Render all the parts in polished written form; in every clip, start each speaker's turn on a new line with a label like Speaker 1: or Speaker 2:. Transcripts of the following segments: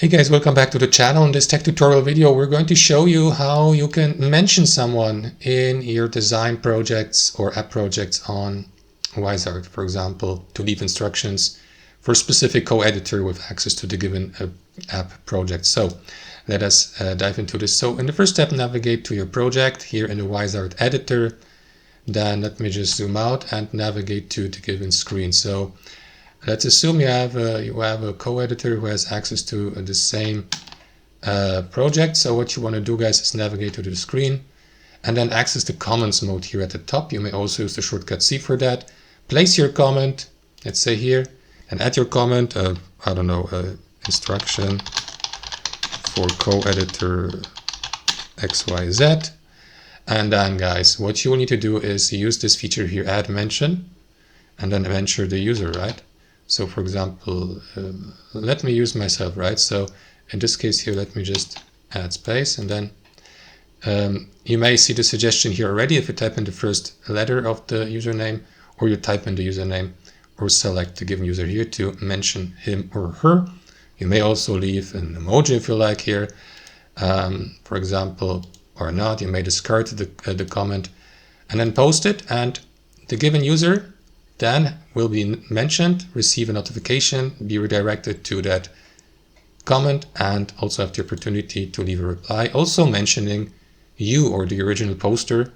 Speaker 1: Hey guys, welcome back to the channel. In this tech tutorial video, we're going to show you how you can mention someone in your design projects or app projects on Uizard, for example, to leave instructions for a specific co-editor with access to the given app project. So let us dive into this. So in the first step, navigate to your project here in the Uizard editor. Then let me just zoom out and navigate to the given screen. So let's assume you have a co-editor who has access to the same project. So what you want to do, guys, is navigate to the screen and then access the comments mode here at the top. You may also use the shortcut C for that. Place your comment, let's say here, and add your comment, I don't know, instruction for co-editor XYZ. And then, guys, what you will need to do is use this feature here, add mention, and then mention the user, right? So for example, let me use myself, right? So in this case here, let me just add space, and then you may see the suggestion here already if you type in the first letter of the username, or you type in the username or select the given user here to mention him or her. You may also leave an emoji if you like here, for example, or not. You may discard the comment and then post it, and the given user then will be mentioned, receive a notification, be redirected to that comment, and also have the opportunity to leave a reply, also mentioning you or the original poster.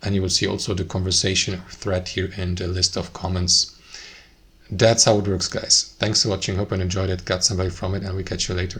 Speaker 1: And you will see also the conversation or thread here in the list of comments. That's how it works, guys. Thanks for watching. Hope you enjoyed it, got some value from it, and we catch you later.